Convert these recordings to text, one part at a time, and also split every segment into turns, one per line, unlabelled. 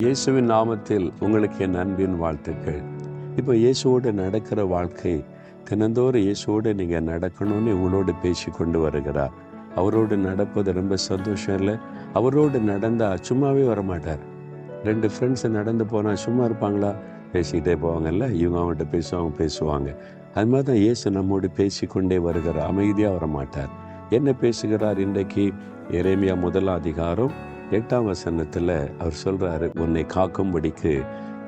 இயேசுவின் நாமத்தில் உங்களுக்கு என் அன்பின் வாழ்த்துக்கள். இப்போ இயேசுவோடு நடக்கிற வாழ்க்கை, தினந்தோறும் இயேசுவோடு நீங்கள் நடக்கணும்னு உங்களோடு பேசி கொண்டு வருகிறார். அவரோடு நடப்பது ரொம்ப சந்தோஷம் இல்லை? அவரோடு நடந்தால் சும்மாவே வரமாட்டார். 2 ஃப்ரெண்ட்ஸை நடந்து போனால் சும்மா இருப்பாங்களா? பேசிக்கிட்டே போவாங்கல்ல, இவங்க அவங்ககிட்ட பேசுவாங்க. அது மாதிரி தான் இயேசு நம்மோடு பேசிக்கொண்டே வருகிறார், அமைதியாக வரமாட்டார். என்ன பேசுகிறார் இன்றைக்கு? எரேமியா 1 அதிகாரம் 8ஆம் வசனத்தில் அவர் சொல்கிறாரு, உன்னை காக்கும்படிக்கு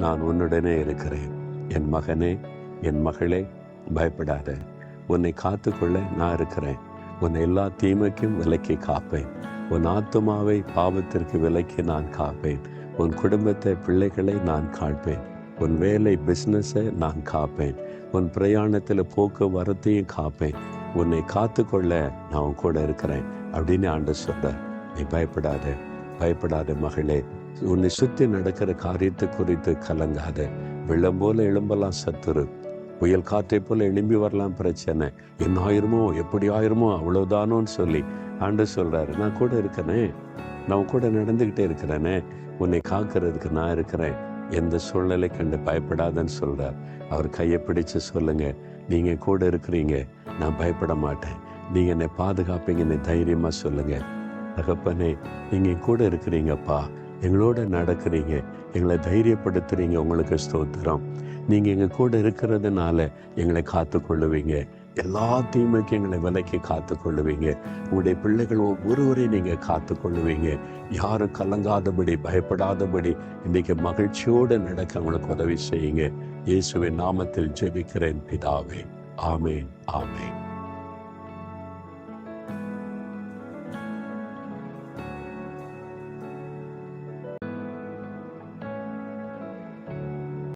நான் உன்னுடனே இருக்கிறேன். என் மகனே, என் மகளே, பயப்படாத. உன்னை காத்துக்கொள்ள நான் இருக்கிறேன். உன்னை எல்லா தீமைக்கும் விலக்கி காப்பேன். உன் ஆத்துமாவை பாவத்திற்கு விலக்கி நான் காப்பேன். உன் குடும்பத்தை, பிள்ளைகளை நான் காப்பேன். உன் வேலை, பிஸ்னஸை நான் காப்பேன். உன் பிரயாணத்தில் போக்குவரத்தையும் காப்பேன். உன்னை காத்துக்கொள்ள நான் உன் கூட இருக்கிறேன் அப்படின்னு ஆண்டவர் சொல்கிறார். நீ பயப்படாத, பயப்படாத மகளே. உன்னை சுற்றி நடக்கிற காரியத்தை குறித்து கலங்காத. வெள்ளம் போல எழும்பலாம் சத்துரு, புயல் காற்றை போல எழும்பி வரலாம் பிரச்சனை. என்ன ஆயிருமோ, எப்படி ஆயிருமோ, அவ்வளவுதானோன்னு சொல்லி ஆண்டவர் சொல்றாரு, நான் கூட இருக்கிறேனே, நான் கூட நடந்துக்கிட்டே இருக்கிறேனே, உன்னை காக்கிறதுக்கு நான் இருக்கிறேன். எந்த சூழ்நிலை கண்டு பயப்படாதன்னு சொல்றார். அவர் கையை பிடிச்சு சொல்லுங்க, நீங்க கூட இருக்கிறீங்க, நான் பயப்பட மாட்டேன், நீங்க என்னை பாதுகாப்பீங்கன்னு தைரியமா சொல்லுங்க. தகப்பனே, நீங்கள் கூட இருக்கிறீங்கப்பா, எங்களோட நடக்கிறீங்க, எங்களை தைரியப்படுத்துறீங்க, உங்களுக்கு ஸ்தோத்திரம். நீங்கள் எங்கள் கூட இருக்கிறதுனால எங்களை காத்துக்கொள்ளுவீங்க. எல்லா தீமைக்கும் எங்களை விலைக்கு காத்துக்கொள்ளுவீங்க. உங்களுடைய பிள்ளைகள் ஒவ்வொருவரையும் நீங்கள் காத்துக்கொள்ளுவீங்க. யாரும் கலங்காதபடி, பயப்படாதபடி இன்றைக்கு மகிழ்ச்சியோடு நடக்க உங்களுக்கு உதவி செய்யுங்க. இயேசுவின் நாமத்தில் ஜெபிக்கிறேன் பிதாவே. ஆமேன், ஆமேன்.